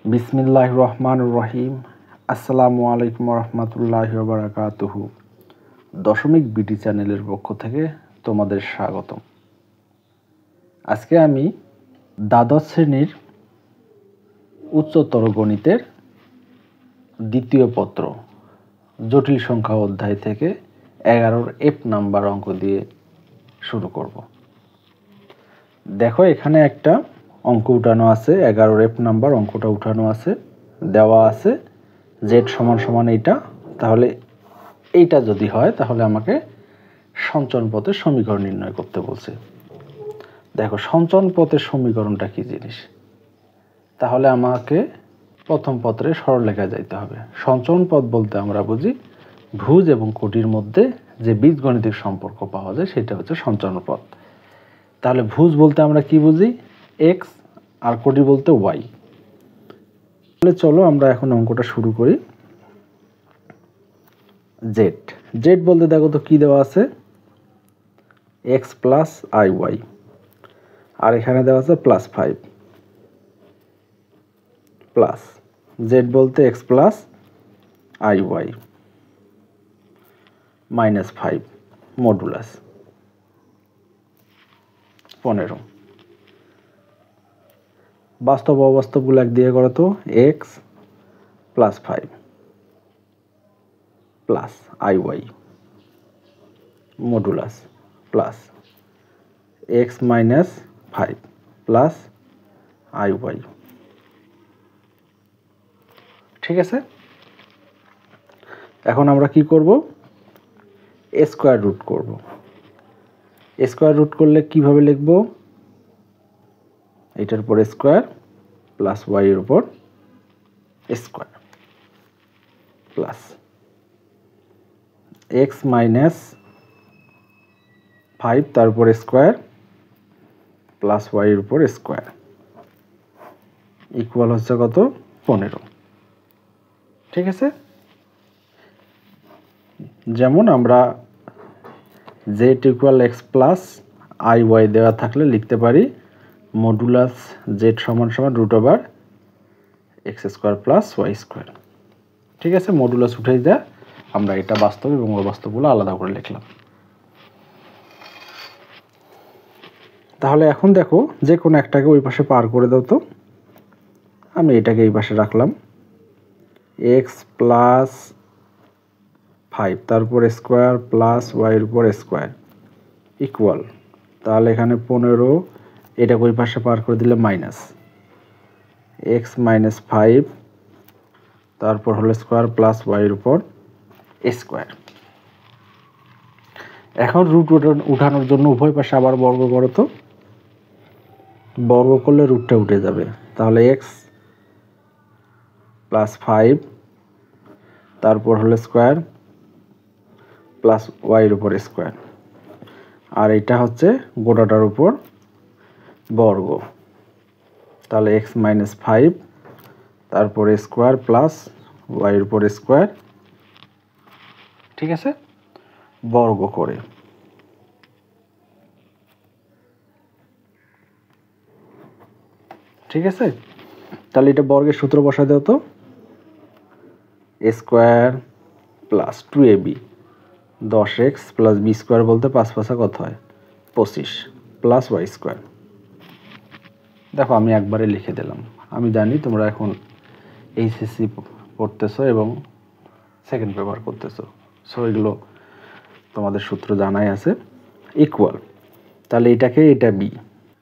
বিসমিল্লাহির রহমানির রহিম। আসসালামু আলাইকুম রহমতুল্লাহি ওয়া বারাকাতুহু। দশমিক বিডি চ্যানেলের পক্ষ থেকে তোমাদের স্বাগতম। আজকে আমি দ্বাদশ শ্রেণীর উচ্চতর গণিতের দ্বিতীয় পত্র জটিল সংখ্যা অধ্যায় থেকে 11 F নাম্বার অঙ্ক দিয়ে শুরু করব। দেখো, এখানে একটা অঙ্ক উঠানো আছে, 11 F নাম্বার অঙ্কটা উঠানো আছে, দেওয়া আছে z সমান সমান এইটা। তাহলে এইটা যদি হয় তাহলে আমাকে সঞ্চরণ পথের সমীকরণ নির্ণয় করতে বলছে। দেখো, সঞ্চরণ পথের সমীকরণটা কি জিনিস, তাহলে আমাকে প্রথম পত্রে সরলরেখায় যাইতে হবে। সঞ্চরণ পথ বলতে আমরা বুঝি ভুজ এবং কোটির মধ্যে যে বীজগণিতিক সম্পর্ক পাওয়া যায় সেটা হচ্ছে সঞ্চরণ পথ। তাহলে ভুজ বলতে আমরা কি বুঝি, এক্স, আর কোটি বলতে ওয়াই। তাহলে চলো আমরা এখন অঙ্কটা শুরু করি। জেড, জেড বলতে দেখো তো কি দেওয়া আছে, এক্স প্লাস আই ওয়াই, আর এখানে দেওয়া আছে +5 প্লাস জেড বলতে x plus i y -5 modulus 15। বাস্তব অবাস্তবগুলো এক দিয়ে করো তো, x +5 plus i y modulus plus x -5 plus i y. ঠিক আছে, এখন আমরা কি করব, স্কোয়ার রুট করব। স্কোয়ার রুট করলে কিভাবে লিখব, এটার উপর স্কোয়ার প্লাস ওয়াই এর উপর স্কোয়ার প্লাস এক্স -5 তার উপর স্কোয়ার প্লাস ওয়াই এর উপর স্কোয়ার ইকুয়াল হচ্ছে কত, 15। ঠিক আছে, যেমন আমরা z equal x plus i y দেওয়া থাকলে লিখতে পারি মডুলাস জেড সমান সমান √(x² প্লাস y²). ঠিক আছে, মডুলাস উঠে দেয়া আমরা এটা বাস্তব এবং অবাস্তবগুলো আলাদা করে লিখলাম। তাহলে এখন দেখো, যে কোনো একটাকে ওই পাশে পার করে দাও তো। আমি এটাকে এই পাশে রাখলাম, এক্স প্লাস 5 তার উপর স্কোয়ার প্লাস ওয়াই এর উপর স্কোয়ার ইকুয়াল, তাহলে এখানে 15, এটাকে ওই পাশে পার করে দিলে মাইনাস এক্স -5 তারপর হলো স্কোয়ার প্লাস ওয়াই এর উপর স্কোয়ার। এখন রুট উঠানোর জন্য উভয় পাশে আবার বর্গ করো তো, বর্গ করলে রুটটা উঠে যাবে। তাহলে এক্স +5 তারপর হলো স্কোয়ার প্লাস ওয়াই এর উপর স্কোয়ার, আর এটা হচ্ছে গোটাটার উপর বর্গ। তাহলে এক্স -5 তারপরে স্কোয়ার প্লাস ওয়াই এর উপর স্কোয়ার, ঠিক আছে, বর্গ করে। ঠিক আছে, তাহলে এটা বর্গের সূত্র বসায় দাও তো, a² plus 2ab 10x plus b² বলতে 5 5 কত হয়, 25 প্লাস y²। দেখো, আমি একবারে লিখে দিলাম। আমি জানি তোমরা এখন এইচএসসি পড়তেছো এবং সেকেন্ড পেপার করতেছো, সো এগুলো তোমাদের সূত্র জানাই আছে। ইকুয়াল, তাহলে এটাকে এটা বি,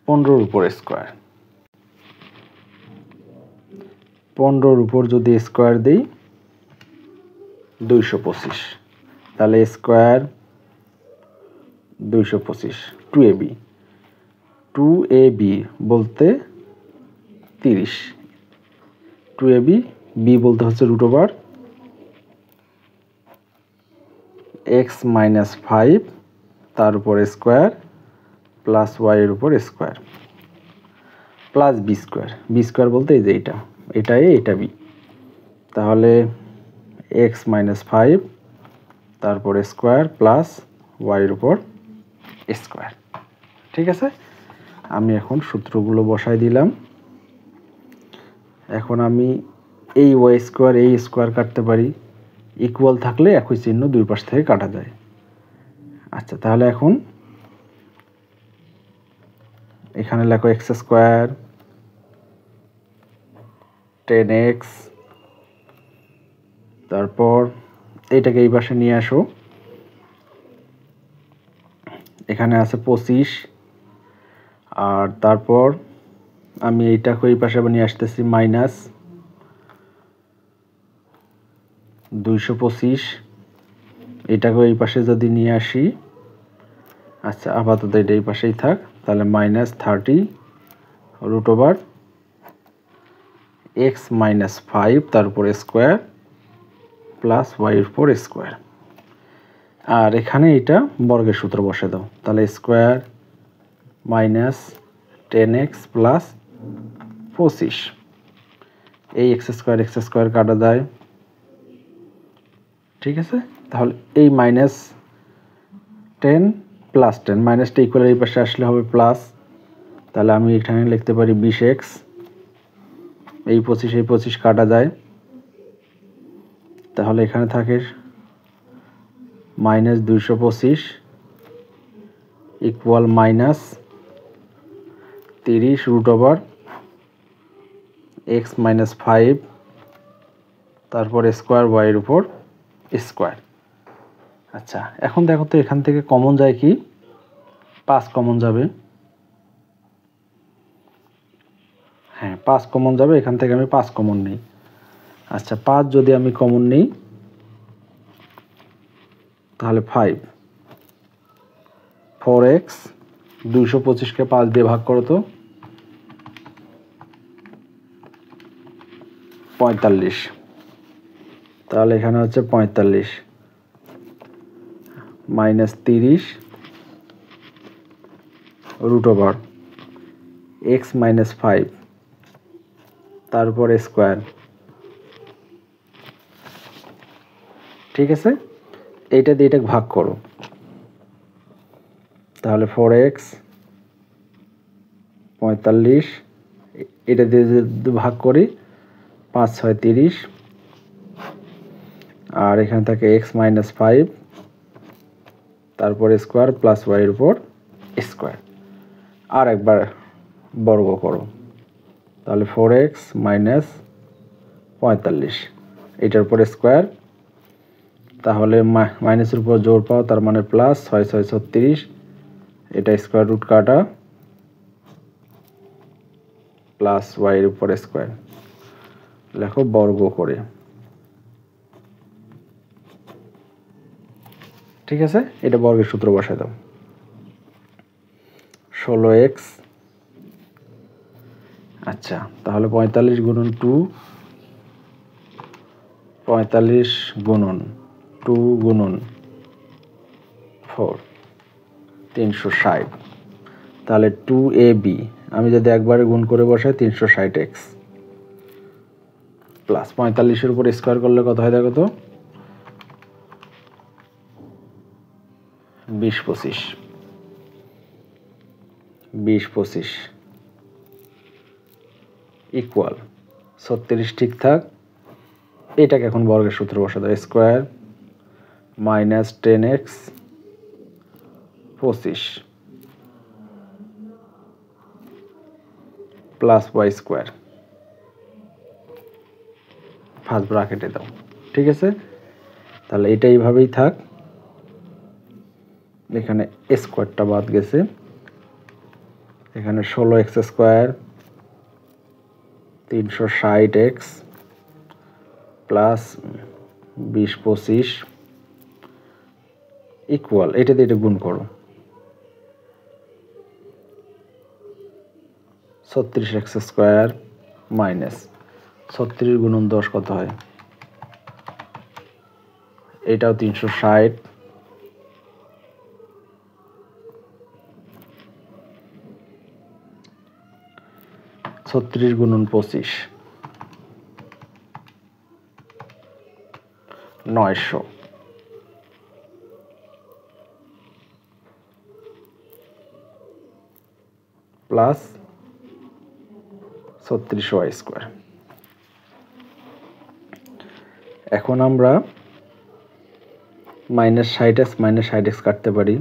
15 উপর স্কোয়ার, 15 উপর যদি স্কোয়ার দিই 225, তাহলে স্কোয়ার 225 2ab বলতে 30, 2ab, বি বলতে হচ্ছে √(x -5 তার উপর স্কোয়ার প্লাস ওয়াই এর উপর স্কোয়ার প্লাস b² বলতে এই যে এটা এ এটা বি। তাহলে x -5 তারপর স্কোয়ার প্লাস ওয়াই এর উপর স্কোয়ার। ঠিক আছে, আমি এখন সূত্রগুলো বসাই দিলাম। এখন আমি এই ওয়াই স্কোয়ার এই স্কোয়ার কাটতে পারি, ইকুয়াল থাকলে একই চিহ্ন দুই পাশ থেকে কাটা যায়। আচ্ছা, তাহলে এখন এখানে লেখো এক্স স্কোয়ার 10x, তারপর এইটাকে এই পাশে নিয়ে আসো, এখানে আছে 25, আর তারপর আমি এইটাকে এই পাশে নিয়ে আসতেছি মাইনাস 225, এটাকে এই পাশে যদি নিয়ে আসি, আচ্ছা আপাতত এটা এই পাশেই থাক, তাহলে minus 30 root over x minus 5 তার উপর স্কোয়ার প্লাস ওয়াইয়ের উপর স্কোয়ার। আর এখানে এটা বর্গের সূত্র বসে দাও, তাহলে স্কোয়ার মাইনাস 10x প্লাস 25, এই এক্স স্কোয়ার কাটা যায়, ঠিক আছে। তাহলে এই মাইনাস 10 প্লাস 10, মাইনাসটা ইকুয়াল এই পাশে আসলে হবে প্লাস, তাহলে আমি এখানে লিখতে পারি 20x, এই 25 কাটা যায়, তাহলে এখানে থাকে minus 225 equal minus 30 root over x minus 5 তারপর স্কোয়ার ওয়াইয়ের উপর স্কোয়ার। আচ্ছা, এখন দেখো তো এখান থেকে কমন যায় কি, 5 কমন যাবে, হ্যাঁ 5 কমন যাবে, এখান থেকে আমি 5 কমন নিই। আচ্ছা, 5 যদি আমি কমন নিই তাহলে 5, 4x, 225কে 5 দিয়ে ভাগ করো তো 45, তাহলে এখানে হচ্ছে 45 minus 30 root over x minus 5 তারপর স্কোয়ার, ঠিক আছে। এইটা দিয়ে এটা ভাগ করো, তাহলে 4x 45, এটা দিয়ে যদি ভাগ করি 5 6 30, আর এখানে থাকে এক্স মাইনাস 5 তারপর স্কোয়ার প্লাস ওয়াইয়ের উপর স্কোয়ার, আর একবার বর্গ করো, তাহলে 4x মাইনাস 45 এটার উপর স্কোয়ার, তাহলে মাইনাসের উপর জোর পাও, তার মানে প্লাস 6 6 36, এটা স্কোয়ার রুট কাটা প্লাস ওয়াইয়ের উপর স্কোয়ার, লেখো বর্গ করে, ঠিক আছে। এটা বর্গের সূত্র বসায় দাও, 16x, আচ্ছা তাহলে 45 গুণন 2, 45 গুণন 2 গুণন 4, 360, তাহলে 2ab, আমি যদি একবারে গুণ করে বসাই 360x প্লাস 45-এর উপর স্কোয়ার করলে কত হয় দেখো তো, 20 25 ইকুয়াল 36, ঠিক থাক। এটাকে এখন বর্গের সূত্র বসা দাও, square minus 10x 25 plus Y square, first ব্র্যাকেটে দাও, ঠিক আছে। তাহলে এটা এইভাবেই থাক, এখানে স্কোয়ারটা বাদ গেছে, এখানে 16x square 360x plus 20 25 equal, এটা দিয়ে এটা গুণ করো 36x স্কোয়ার মাইনাস 36 গুণন 10 কত হয়, এটাও 360, 36 গুণন 25 900 প্লাস 36 ওয়াই স্কোয়ার। এখন আমরা -60x -60x কাটতে পারি।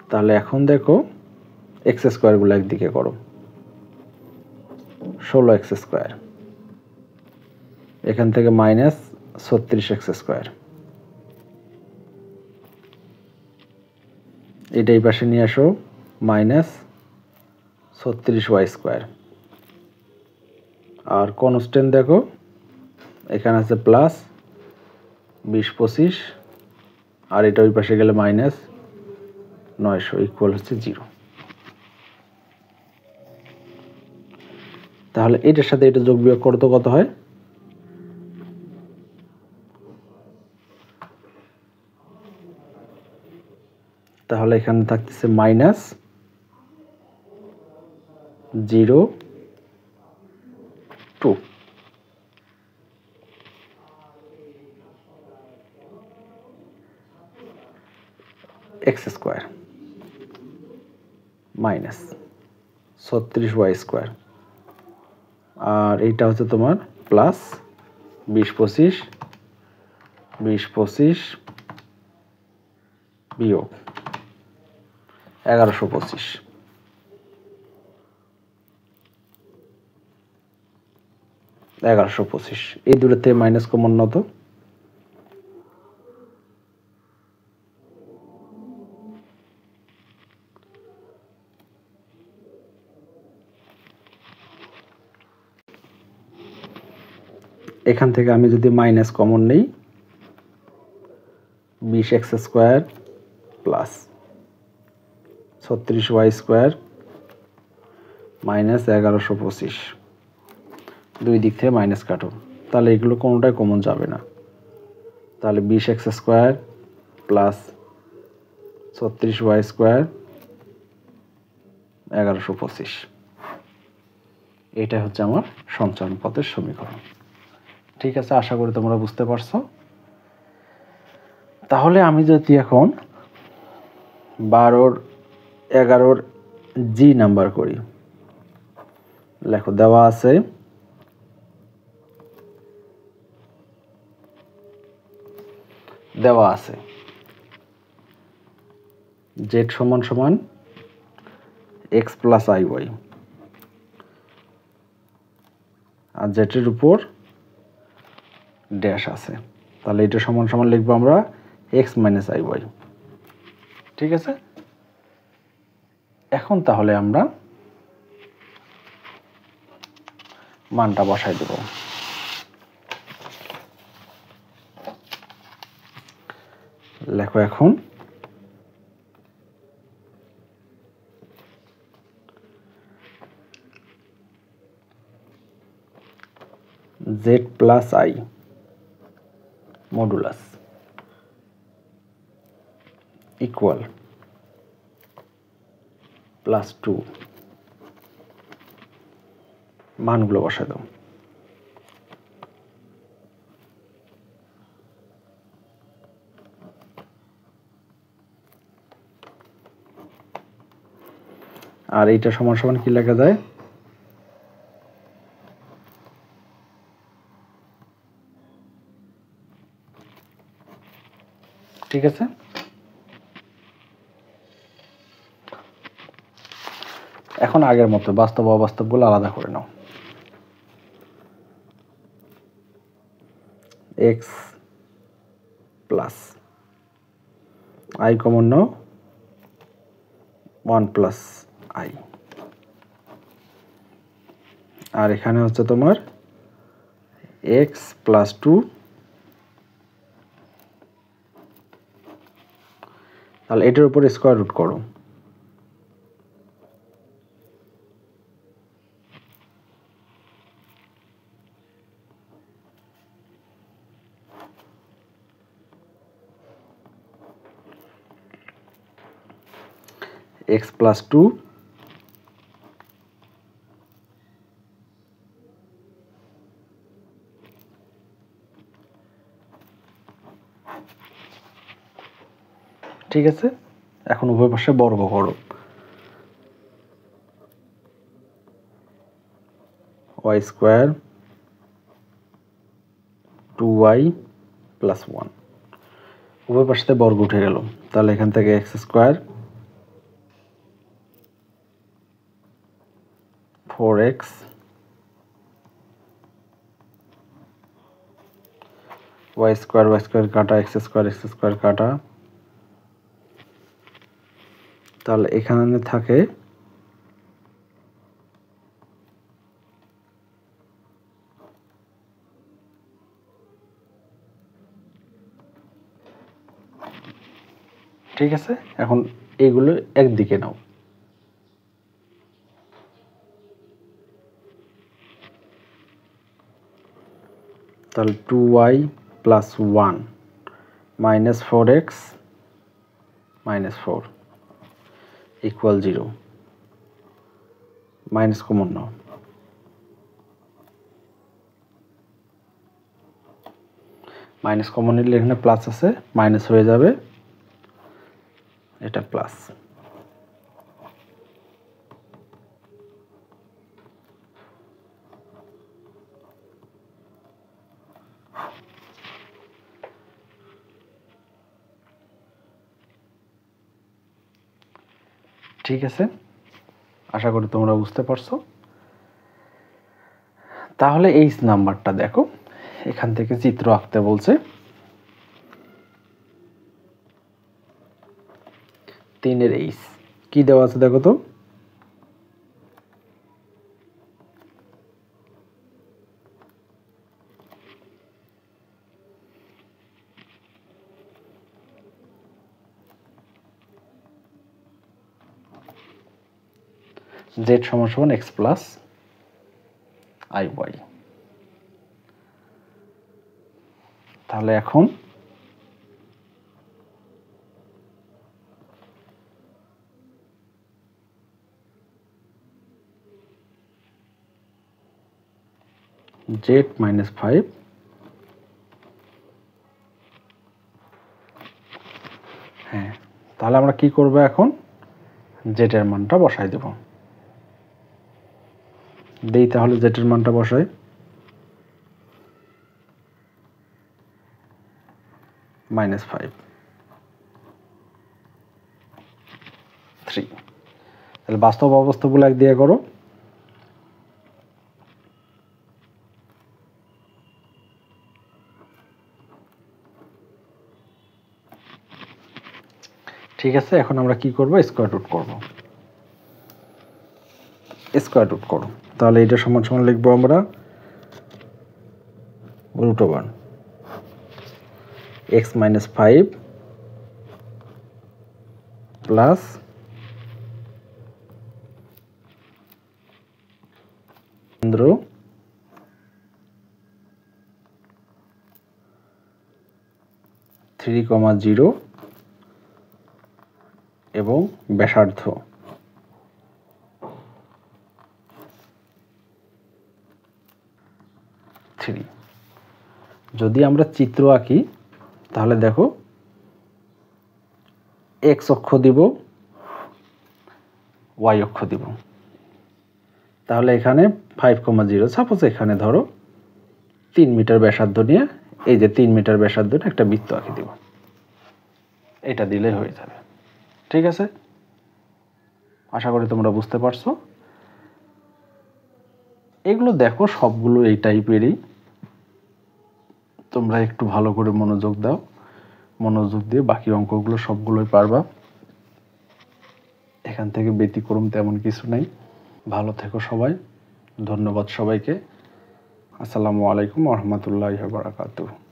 তাহলে এখন দেখো এক্স স্কোয়ার গুলো একদিকে করো, 16x², এখান থেকে -36x², এটাই পাশে নিয়ে আসো, -36y², আর কনস্ট্যান্ট দেখো এখানে আছে +20 25, আর এটা ওই পাশে গেলে -900 ইকুয়াল হচ্ছে 0। তাহলে এটার সাথে এটা যোগ বিয়োগ করতে কত হয়? তাহলে এখানে থাকতেছে -0 2 x² -36y², আর এইটা হচ্ছে তোমার +20 25 20 25 বিয়োগ 1125, এই দুটোর থেকে মাইনাস কমন নাও তো। এখান থেকে আমি যদি মাইনাস কমন নেই, 20x² প্লাস 36y² -1125, দুই দিক থেকে মাইনাস কাটো, তাহলে এগুলো কোনোটাই কমন যাবে না। তাহলে 20x² প্লাস 36y² 1125, এটা হচ্ছে আমার সঞ্চালন পথের সমীকরণ। ঠিক আছে, আশা করি তোমরা বুঝতে পারছো। তাহলে আমি যদি এখন 12 11 জি নাম্বার করি, লেখো দেওয়া আছে z = x + iy, আর z এর উপর ড্যাশ আছে, তাহলে এটা সমান সমান লিখবো আমরা x - iy। ঠিক আছে, এখন তাহলে আমরা মানটা বসাই দেব। লেখো এখন z + i মডুলাস ইকুয়াল +2, মানগুলো বসাই দাও। আর এইটা সমান সমান কি লেখা যায়? ঠিক আছে, এখন আগের মতো বাস্তব অবাস্তবগুলো আলাদা করে নাও। x plus i common now, 1 + i, আর এখানে হচ্ছে তোমার x + 2, তাহলে এটার উপর স্কয়ার রুট করো, x + 2 ঠিক আছে, এখন উভয় পাশে বর্গ করো, ওয়াই স্কোয়ার 2y প্লাস 1, উভয় পাশে বর্গ উঠে গেল, তাহলে এখান থেকে x square 4x y square কাটা এক্স স্কোয়ার কাটা, তাহলে এখানে থাকে ঠিক আছে। এখন এইগুলো একদিকে নাও, তাহলে 2y plus 1 minus 4x minus 4 equal 0, minus common নাও, মাইনাস কমন নিলে এখানে প্লাস আছে, মাইনাস হয়ে যাবে, এটা প্লাস। ঠিক আছে, আশা করি তোমরা বুঝতে পারছো। তাহলে এই নাম্বারটা দেখো, এখান থেকে চিত্র আঁকতে বলছে। 3-এর এইচ কি দেওয়া আছে দেখো তো, z সমান x প্লাস iy। তাহলে এখন z মাইনাস 5 হ্যাঁ, তাহলে আমরা কি করব, এখন z এর মানটা বসাই দেব। দেই, তাহলে z এর মানটা বসাই, মাইনাস 5 3। তাহলে বাস্তব অবস্থাগুলো এক দিয়ে করো, ঠিক আছে। এখন আমরা কি করব, স্কয়ার রুট করব, স্কয়ার রুট করো। তাহলে এটা সমান সমান লিখবো আমরা root over x minus 5 plus কেন্দ্র 3,0 এবং ব্যাসার্ধ 3। যদি আমরা চিত্র আঁকি তাহলে দেখো x অক্ষ দিব, y অক্ষ দিব। তাহলে এখানে 5,0, সাপোজ এখানে ধরো 3 মিটার ব্যাসার্ধ নিয়ে, এই যে 3 মিটার ব্যাসার্ধ একটা বৃত্ত আঁকি দিব, এটা দিলে হয়ে যাবে। ঠিক আছে, আশা করি তোমরা বুঝতে পারছো। এগুলো দেখো সবগুলো এই টাইপেরই, তোমরা একটু ভালো করে মনোযোগ দাও, মনোযোগ দিয়ে বাকি অঙ্কগুলো সবগুলোই পারবা। এখান থেকে ব্যতিক্রম তেমন কিছু নাই। ভালো থেকো সবাই, ধন্যবাদ সবাইকে। আসসালামু আলাইকুম ওয়া রাহমাতুল্লাহি ওয়া বারাকাতুহু।